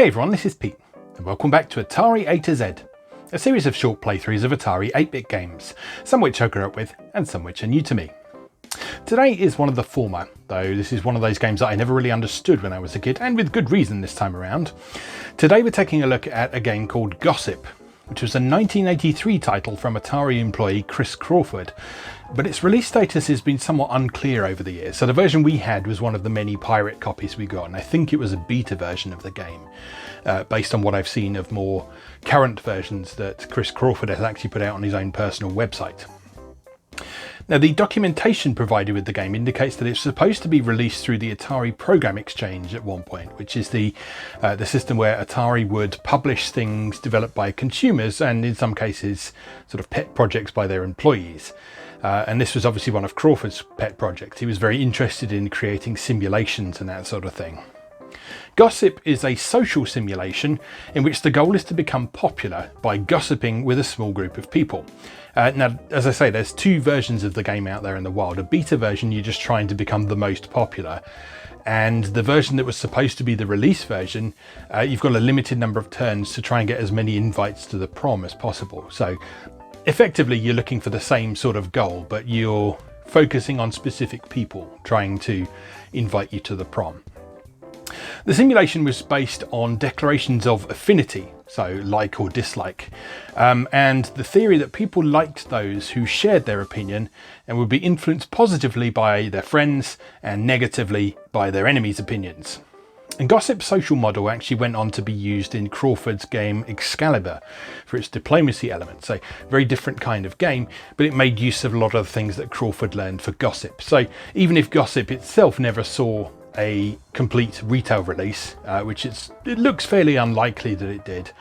Hey everyone, this is Pete, and welcome back to Atari A to Z, a series of short playthroughs of Atari 8-bit games, some which I grew up with and some which are new to me. Today is one of the former, though this is one of those games that I never really understood when I was a kid, and with good reason this time around. Today we're taking a look at a game called Gossip, which was a 1983 title from Atari employee Chris Crawford, but its release status has been somewhat unclear over the years. So the version we had was one of the many pirate copies we got, and I think it was a beta version of the game, based on what I've seen of more current versions that Chris Crawford has actually put out on his own personal website. Now, the documentation provided with the game indicates that it's supposed to be released through the Atari Program Exchange at one point, which is the system where Atari would publish things developed by consumers and in some cases sort of pet projects by their employees. And this was obviously one of Crawford's pet projects. He was very interested in creating simulations and that sort of thing. Gossip is a social simulation in which the goal is to become popular by gossiping with a small group of people. Now, as I say, there's two versions of the game out there in the wild. A beta version, you're just trying to become the most popular. And the version that was supposed to be the release version, you've got a limited number of turns to try and get as many invites to the prom as possible. So effectively, you're looking for the same sort of goal, but you're focusing on specific people trying to invite you to the prom. The simulation was based on declarations of affinity, so like or dislike, and the theory that people liked those who shared their opinion and would be influenced positively by their friends and negatively by their enemies' opinions. And Gossip's social model actually went on to be used in Crawford's game Excalibur for its diplomacy element. So very different kind of game, but it made use of a lot of the things that Crawford learned for Gossip. So even if Gossip itself never saw a complete retail release, which it looks fairly unlikely that it did,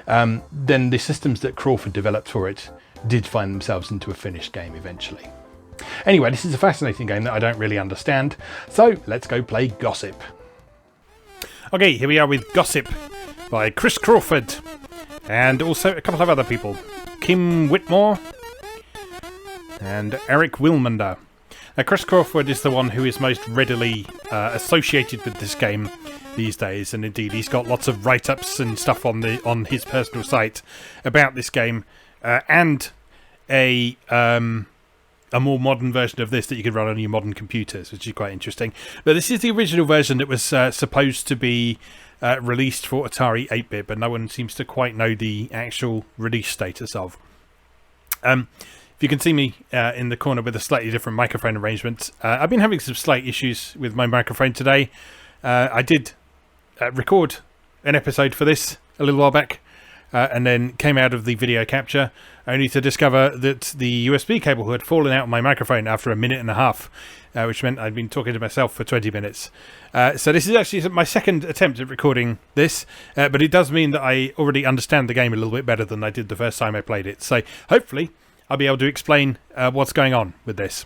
then the systems that Crawford developed for it did find themselves into a finished game eventually. Anyway, this is a fascinating game that I don't really understand, so let's go play Gossip. Okay, here we are with Gossip by Chris Crawford and also a couple of other people, Kim Whitmore and Eric Wilmander. Now, Chris Crawford is the one who is most readily associated with this game these days, and indeed he's got lots of write-ups and stuff on his personal site about this game, and a more modern version of this that you could run on your modern computers, which is quite interesting. But this is the original version that was supposed to be released for Atari 8-bit, but no one seems to quite know the actual release status of. If you can see me in the corner with a slightly different microphone arrangement, I've been having some slight issues with my microphone today. I did record an episode for this a little while back, and then came out of the video capture only to discover that the USB cable had fallen out of my microphone after a minute and a half, which meant I'd been talking to myself for 20 minutes. So this is actually my second attempt at recording this, but it does mean that I already understand the game a little bit better than I did the first time I played it. So hopefully I'll be able to explain what's going on with this.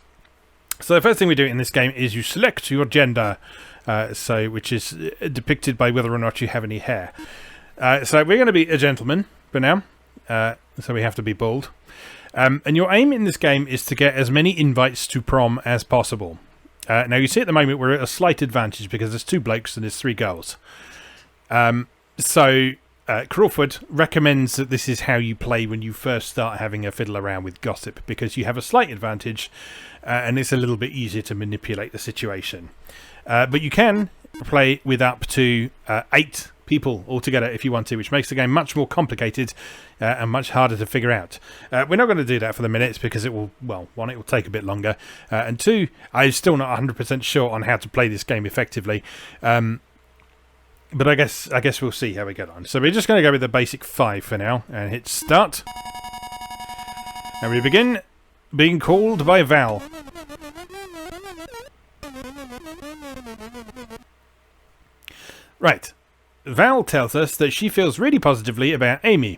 So the first thing we do in this game is you select your gender, which is depicted by whether or not you have any hair. So we're going to be a gentleman for now, so we have to be bald. And your aim in this game is to get as many invites to prom as possible. Now you see at the moment we're at a slight advantage because there's 2 blokes and there's 3 girls. Crawford recommends that this is how you play when you first start having a fiddle around with Gossip, because you have a slight advantage and it's a little bit easier to manipulate the situation. But you can play with up to 8 people altogether if you want to, which makes the game much more complicated and much harder to figure out. We're not going to do that for the minutes because it will, well, one, it will take a bit longer, and 2, I'm still not 100% sure on how to play this game effectively. But I guess we'll see how we get on. So we're just going to go with the basic 5 for now and hit start. And we begin being called by Val. Right. Val tells us that she feels really positively about Amy.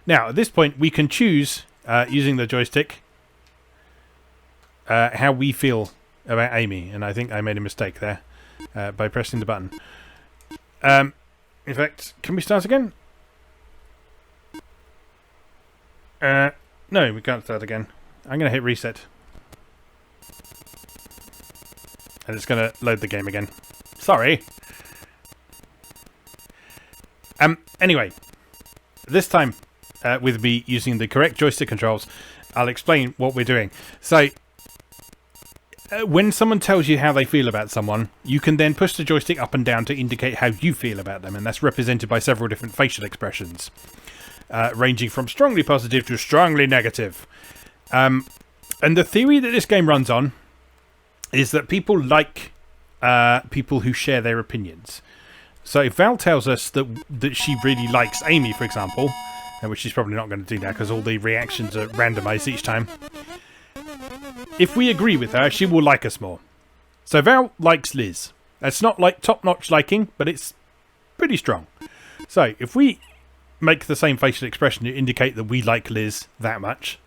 Now, at this point, we can choose, using the joystick, how we feel about Amy. And I think I made a mistake there by pressing the button. In fact, can we start again? No, we can't start again. I'm going to hit reset. And it's going to load the game again. Sorry. Anyway, this time with me using the correct joystick controls, I'll explain what we're doing. So, when someone tells you how they feel about someone, you can then push the joystick up and down to indicate how you feel about them, and that's represented by several different facial expressions, ranging from strongly positive to strongly negative. And the theory that this game runs on is that people like people who share their opinions. So if Val tells us that she really likes Amy, for example, which she's probably not going to do now because all the reactions are randomised each time, if we agree with her, she will like us more. So Val likes Liz. That's not like top-notch liking, but it's pretty strong. So if we make the same facial expression to indicate that we like Liz that much,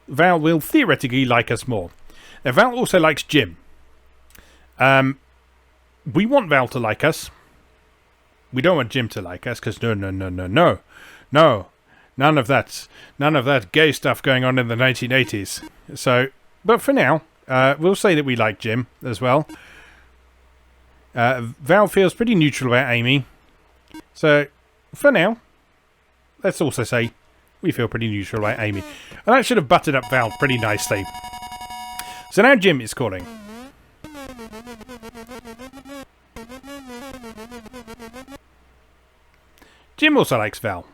Val will theoretically like us more. Now Val also likes Jim. We want Val to like us. We don't want Jim to like us because no. None of that gay stuff going on in the 1980s. So, but for now, we'll say that we like Jim as well. Val feels pretty neutral about Amy. So, for now, let's also say we feel pretty neutral about Amy. And that should have buttered up Val pretty nicely. So now Jim is calling. Jim also likes Val.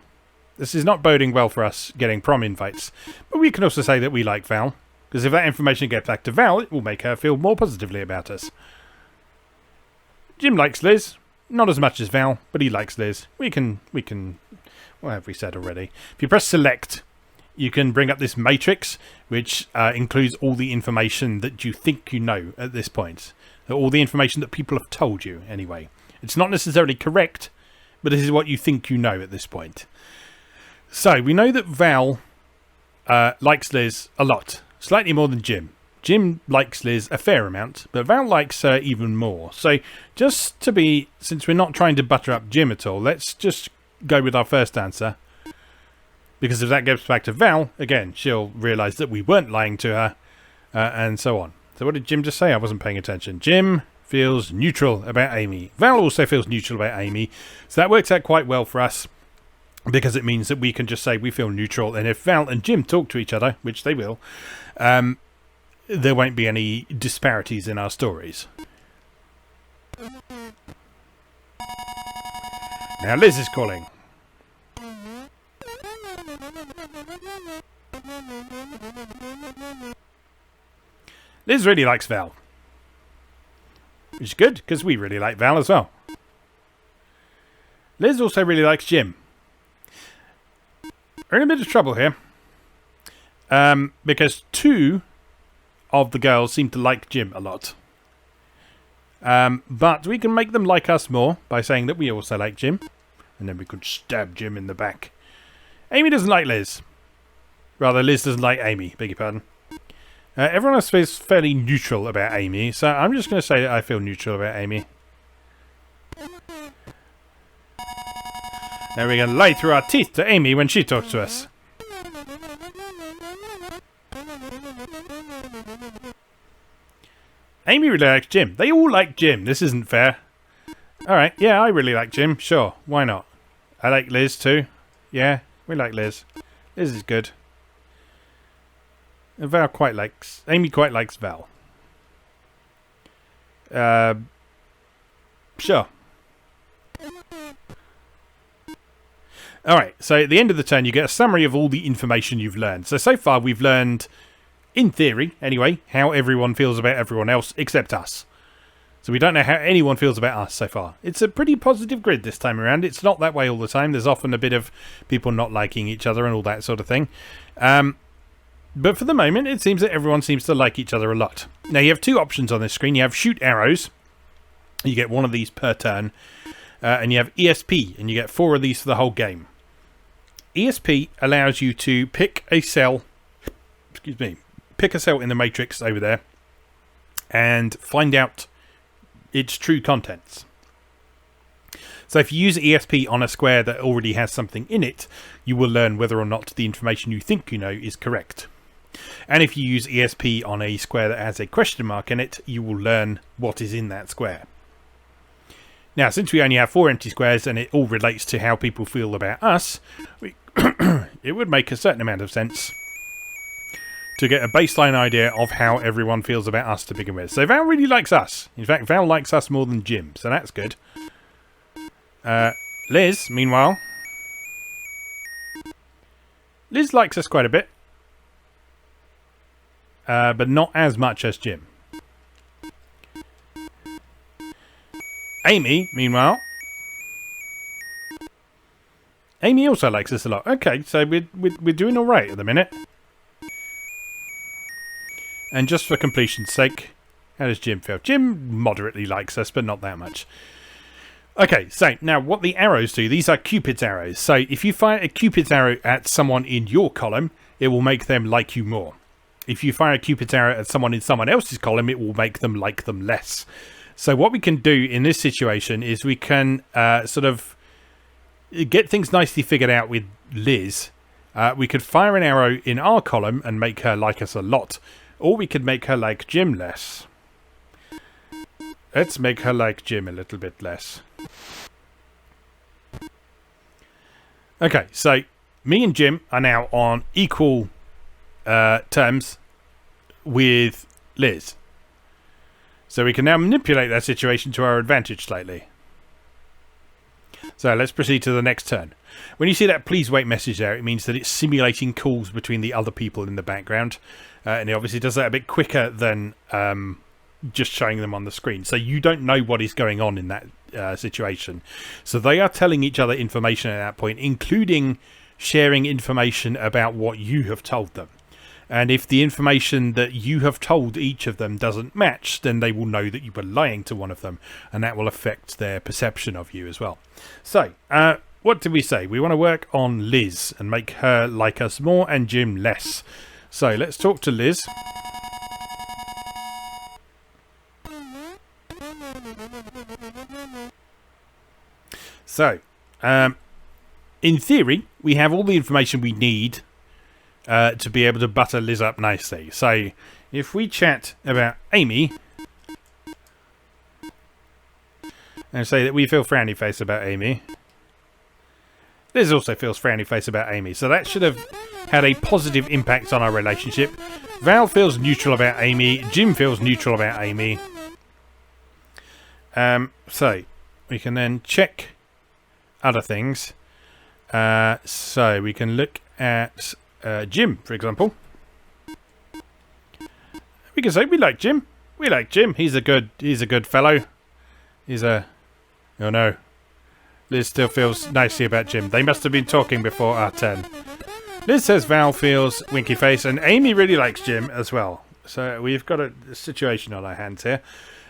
This is not boding well for us getting prom invites, but we can also say that we like Val, because if that information gets back to Val, it will make her feel more positively about us. Jim likes Liz, not as much as Val, but he likes Liz. We can, what have we said already? If you press select, you can bring up this matrix, which includes all the information that you think you know at this point. All the information that people have told you, anyway. It's not necessarily correct, but this is what you think you know at this point. So, we know that Val likes Liz a lot. Slightly more than Jim. Jim likes Liz a fair amount, but Val likes her even more. So, just to be, since we're not trying to butter up Jim at all, let's just go with our first answer. Because if that goes back to Val, again, she'll realise that we weren't lying to her, and so on. So what did Jim just say? I wasn't paying attention. Jim feels neutral about Amy. Val also feels neutral about Amy. So that works out quite well for us, because it means that we can just say we feel neutral, and if Val and Jim talk to each other, which they will, there won't be any disparities in our stories. Now Liz is calling. Liz really likes Val. Which is good, because we really like Val as well. Liz also really likes Jim. We're in a bit of trouble here. Because two of the girls seem to like Jim a lot. But we can make them like us more by saying that we also like Jim. And then we could stab Jim in the back. Amy doesn't like Liz. Rather, Liz doesn't like Amy. Beg your pardon. Everyone else feels fairly neutral about Amy. So I'm just going to say that I feel neutral about Amy. Now we're going to lie through our teeth to Amy when she talks to us. Amy really likes Jim. They all like Jim. This isn't fair. Alright, yeah, I really like Jim. Sure, why not? I like Liz too. Yeah, we like Liz. Liz is good. And Amy quite likes Val. Sure. Alright, so at the end of the turn you get a summary of all the information you've learned. So far we've learned, in theory anyway, how everyone feels about everyone else except us. So we don't know how anyone feels about us so far. It's a pretty positive grid this time around. It's not that way all the time. There's often a bit of people not liking each other and all that sort of thing. But for the moment, it seems that everyone seems to like each other a lot. Now, you have two options on this screen. You have shoot arrows. You get one of these per turn. And you have ESP, and you get 4 of these for the whole game. ESP allows you to pick a cell. Pick a cell in the matrix over there. And find out its true contents. So if you use ESP on a square that already has something in it, you will learn whether or not the information you think you know is correct. And if you use ESP on a square that has a question mark in it, you will learn what is in that square. Now, since we only have 4 empty squares and it all relates to how people feel about us, it would make a certain amount of sense to get a baseline idea of how everyone feels about us to begin with. So Val really likes us. In fact, Val likes us more than Jim, so that's good. Liz, meanwhile... Liz likes us quite a bit. But not as much as Jim. Amy, meanwhile... Amy also likes us a lot. Okay, so we're doing alright at the minute. And just for completion's sake, how does Jim feel? Jim moderately likes us, but not that much. Okay, so now what the arrows do, these are Cupid's arrows. So if you fire a Cupid's arrow at someone in your column, it will make them like you more. If you fire a Cupid's arrow at someone in someone else's column, it will make them like them less. So what we can do in this situation is we can sort of get things nicely figured out with Liz. We could fire an arrow in our column and make her like us a lot. Or we could make her like Jim less. Let's make her like Jim a little bit less. Okay, so me and Jim are now on equal terms with Liz. So we can now manipulate that situation to our advantage slightly. So let's proceed to the next turn. When you see that please wait message there, it means that it's simulating calls between the other people in the background. And it obviously does that a bit quicker than just showing them on the screen. So you don't know what is going on in that situation. So they are telling each other information at that point, including sharing information about what you have told them. And if the information that you have told each of them doesn't match, then they will know that you were lying to one of them. And that will affect their perception of you as well. So, what did we say? We want to work on Liz and make her like us more and Jim less. So, let's talk to Liz. So, in theory, we have all the information we need to be able to butter Liz up nicely. So, if we chat about Amy and say that we feel frowny face about Amy, Liz also feels frowny face about Amy. So that should have had a positive impact on our relationship. Val feels neutral about Amy. Jim feels neutral about Amy. So we can then check other things. So we can look at Jim, for example. We can say we like Jim. We like Jim. He's a good fellow. Oh no. Liz still feels nicely about Jim. They must have been talking before our turn. Liz says Val feels winky face, and Amy really likes Jim as well. So we've got a situation on our hands here.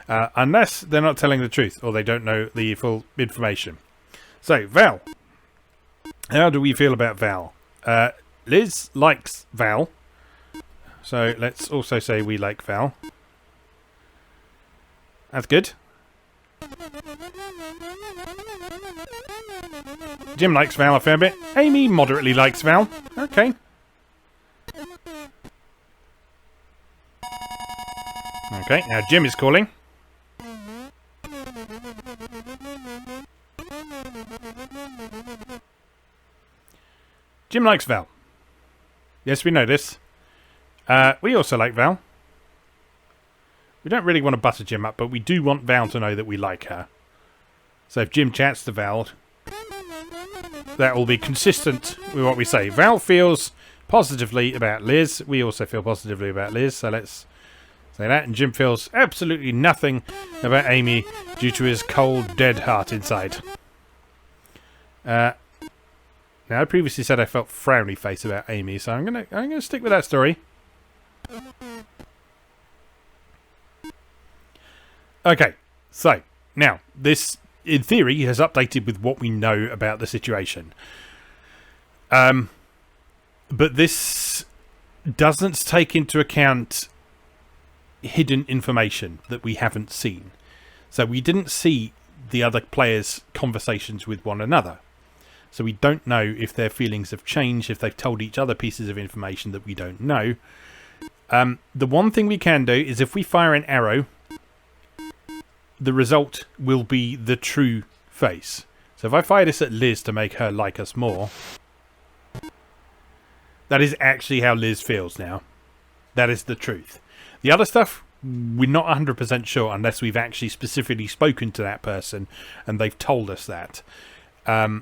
Unless they're not telling the truth, or they don't know the full information. So, Val. How do we feel about Val? Liz likes Val. So let's also say we like Val. That's good. Jim likes Val a fair bit. Amy moderately likes Val. Okay. Okay, now Jim is calling. Jim likes Val. Yes, we know this. We also like Val. We don't really want to butter Jim up, but we do want Val to know that we like her. So if Jim chats to Val, that will be consistent with what we say. Val feels positively about Liz. We also feel positively about Liz, so let's say that. And Jim feels absolutely nothing about Amy due to his cold, dead heart inside. Now, I previously said I felt frowny face about Amy, so I'm gonna stick with that story. Okay, so now this, in theory, has updated with what we know about the situation. But this doesn't take into account hidden information that we haven't seen. So we didn't see the other players' conversations with one another. So we don't know if their feelings have changed, if they've told each other pieces of information that we don't know. The one thing we can do is if we fire an arrow the result will be the true face. So if I fire this at Liz to make her like us more, that is actually how Liz feels now. That is the truth. The other stuff, we're not 100% sure unless we've actually specifically spoken to that person and they've told us that. But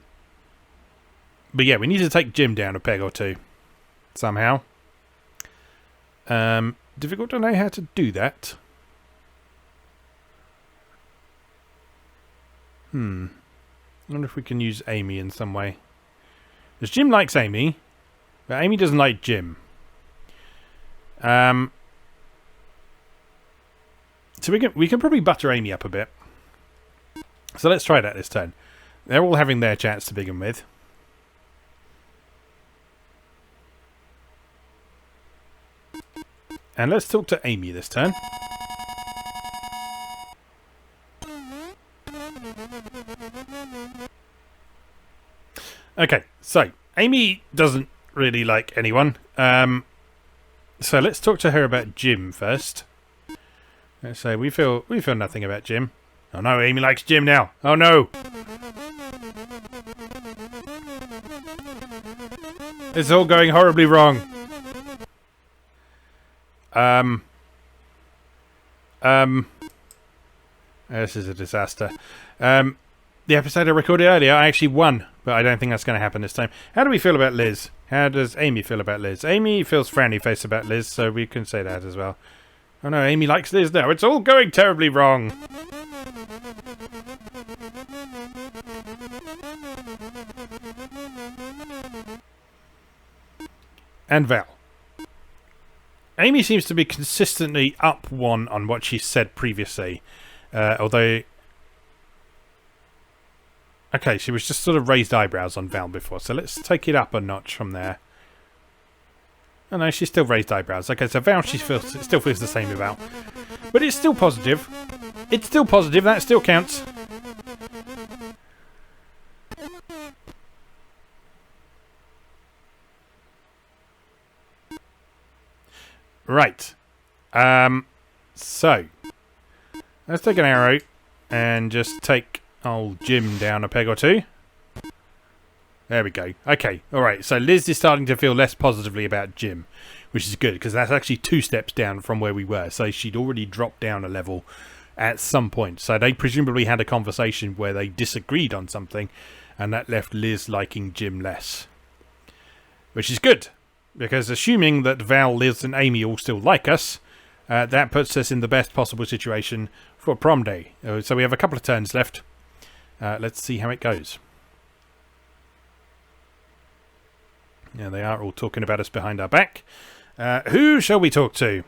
yeah, we need to take Jim down a peg or two somehow. Difficult to know how to do that. I wonder if we can use Amy in some way. Because Jim likes Amy, but Amy doesn't like Jim. So we can probably butter Amy up a bit. So let's try that this turn. They're all having their chats to begin with. And let's talk to Amy this turn. Okay, so Amy doesn't really like anyone. So let's talk to her about Jim first. Let's say we feel nothing about Jim. Oh no, Amy likes Jim now. Oh no. It's all going horribly wrong. This is a disaster. The episode I recorded earlier, I actually won, but I don't think that's going to happen this time. How do we feel about Liz? How does Amy feel about Liz? Amy feels frowny face about Liz, so we can say that as well. Oh no, Amy likes Liz now. It's all going terribly wrong. And Val. Amy seems to be consistently up one on what she said previously. Although... Okay, she was just sort of raised eyebrows on Val before, so let's take it up a notch from there. Oh no, she's still raised eyebrows. Okay, so Val still feels the same about. But it's still positive. It's still positive, that still counts. Right. So let's take an arrow and just take old Jim down a peg or two. There we go. Okay, alright, so Liz is starting to feel less positively about Jim, which is good, because that's actually 2 steps down from where we were, so she'd already dropped down a level at some point. So they presumably had a conversation where they disagreed on something, and that left Liz liking Jim less. Which is good, because assuming that Val, Liz and Amy all still like us, that puts us in the best possible situation for prom day. So we have a couple of turns left. Let's see how it goes. Yeah, they are all talking about us behind our back. Who shall we talk to?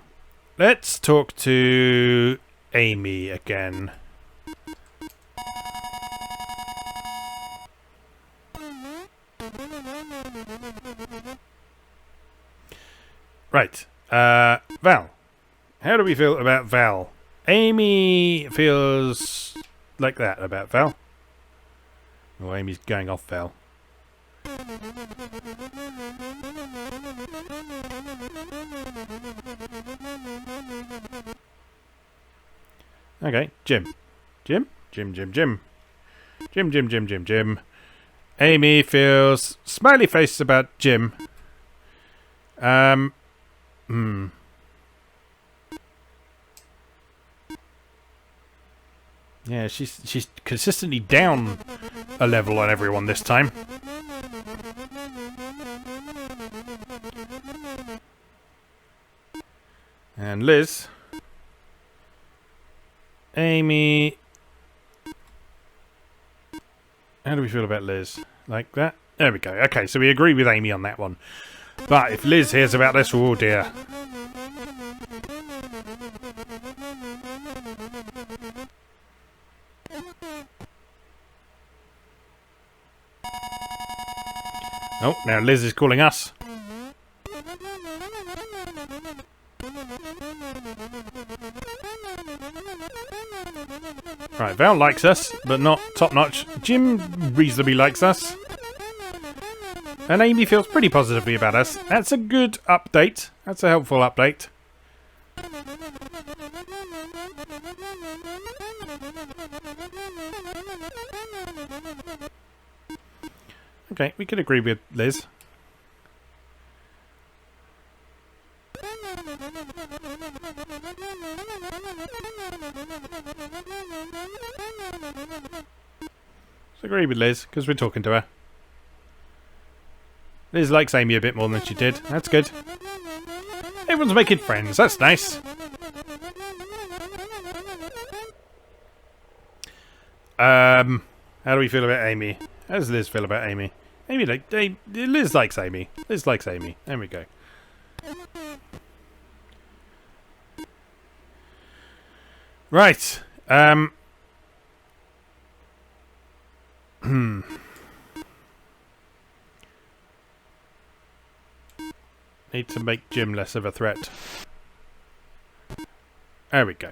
Let's talk to Amy again. Right. Val. How do we feel about Val? Amy feels like that about Val. Oh, Amy's going off Val. Okay, Jim. Jim? Jim. Amy feels smiley face about Jim. Yeah, she's consistently down a level on everyone this time. And Liz. Amy. How do we feel about Liz? Like that? There we go. Okay, so we agree with Amy on that one. But if Liz hears about this, oh dear. Oh, now Liz is calling us. Right, Val likes us, but not top notch. Jim reasonably likes us. And Amy feels pretty positively about us. That's a good update. That's a helpful update. Okay, we can agree with Liz. Let's agree with Liz, because we're talking to her. Liz likes Amy a bit more than she did. That's good. Everyone's making friends. That's nice. How do we feel about Amy? How does Liz feel about Amy? Liz likes Amy. Liz likes Amy. There we go. Right. Need to make Jim less of a threat. There we go.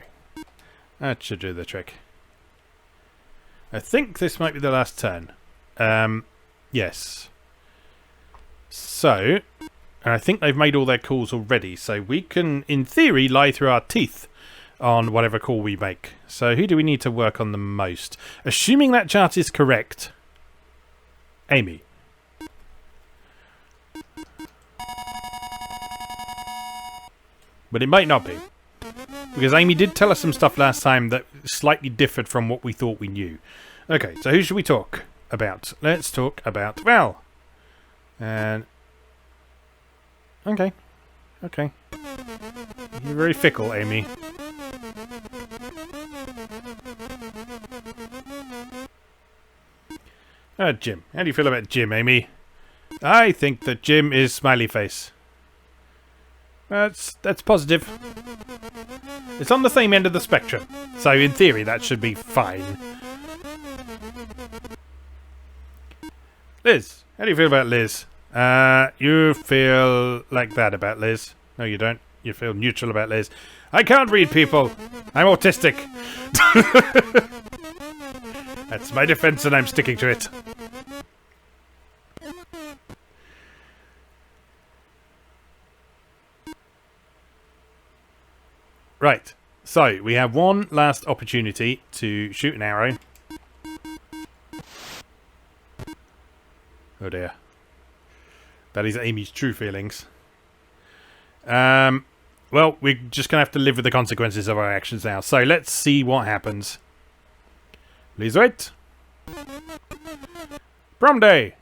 That should do the trick. I think this might be the last turn. Yes. So, I think they've made all their calls already, so we can, in theory, lie through our teeth on whatever call we make. So who do we need to work on the most? Assuming that chart is correct, Amy. But it might not be. Because Amy did tell us some stuff last time that slightly differed from what we thought we knew. Okay, so who should we talk about? Let's talk about Val. And... Okay. Okay. You're very fickle, Amy. Jim. How do you feel about Jim, Amy? I think that Jim is smiley face. That's positive. It's on the same end of the spectrum, so in theory that should be fine. Liz, how do you feel about Liz? You feel like that about Liz. No, you don't. You feel neutral about Liz. I can't read people. I'm autistic. That's my defense and I'm sticking to it. Right, so we have one last opportunity to shoot an arrow. Oh dear. That is Amy's true feelings. Well, we're just going to have to live with the consequences of our actions now. So let's see what happens. Please wait. Prom day.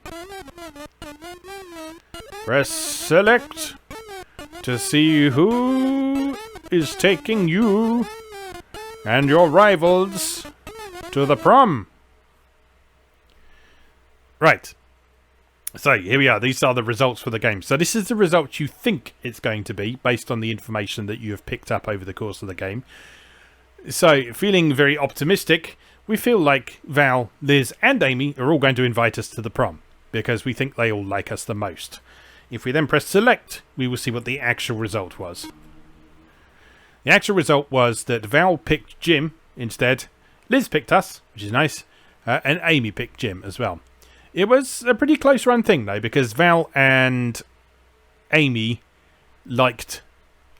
Press select to see who is taking you and your rivals to the prom. Right. So here we are. These are the results for the game. So this is the result you think it's going to be based on the information that you have picked up over the course of the game. So feeling very optimistic, we feel like Val, Liz and Amy are all going to invite us to the prom because we think they all like us the most. If we then press select, we will see what the actual result was. The actual result was that Val picked Jim instead, Liz picked us, which is nice, and Amy picked Jim as well. It was a pretty close run thing though, because Val and Amy liked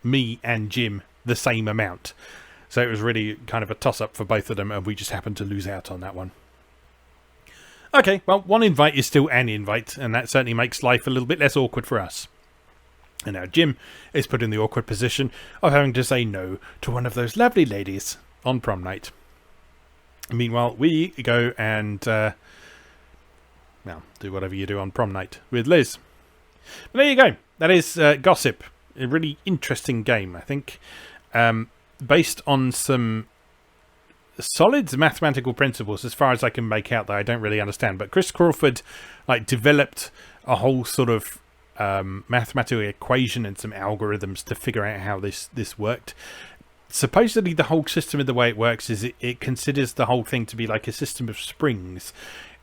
me and Jim the same amount. So it was really kind of a toss-up for both of them, and we just happened to lose out on that one. Okay, well, one invite is still an invite, and that certainly makes life a little bit less awkward for us. And now Jim is put in the awkward position of having to say no to one of those lovely ladies on prom night. Meanwhile, we go and do whatever you do on prom night with Liz. But there you go. That is Gossip. A really interesting game, I think. Based on some solid mathematical principles, as far as I can make out, that I don't really understand. But Chris Crawford developed a whole sort of mathematical equation and some algorithms to figure out how this worked. Supposedly the whole system of the way it works is it considers the whole thing to be like a system of springs,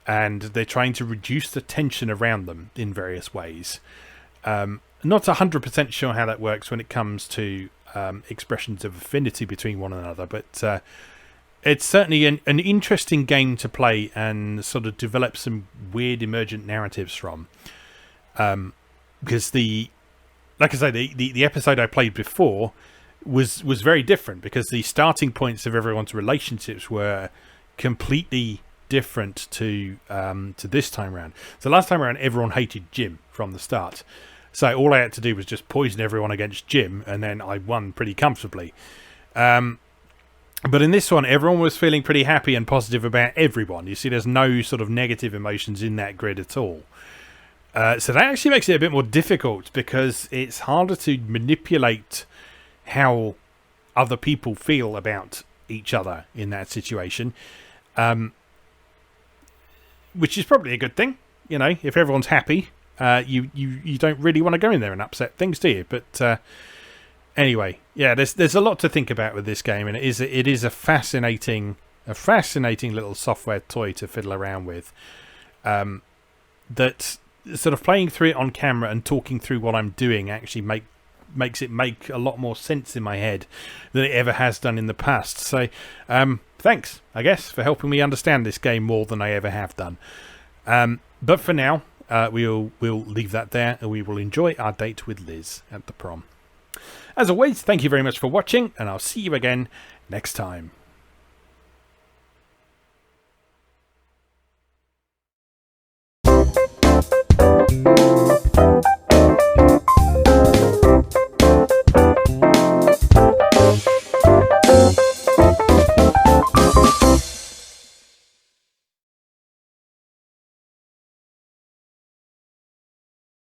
and they're trying to reduce the tension around them in various ways. Not 100% sure how that works when it comes to expressions of affinity between one another, but it's certainly an interesting game to play and sort of develop some weird emergent narratives from. Because the episode I played before was very different, because the starting points of everyone's relationships were completely different to this time around. So last time around, everyone hated Jim from the start. So all I had to do was just poison everyone against Jim, and then I won pretty comfortably. But in this one, everyone was feeling pretty happy and positive about everyone. You see, there's no sort of negative emotions in that grid at all. So that actually makes it a bit more difficult, because it's harder to manipulate how other people feel about each other in that situation. Which is probably a good thing. You know, if everyone's happy, you don't really want to go in there and upset things, do you? But anyway, yeah, there's a lot to think about with this game, and it is a fascinating little software toy to fiddle around with. That sort of playing through it on camera and talking through what I'm doing actually makes it make a lot more sense in my head than it ever has done in the past. So thanks, I guess, for helping me understand this game more than I ever have done. But for now, we'll leave that there, and we will enjoy our date with Liz at the prom. As always, thank you very much for watching, and I'll see you again next time.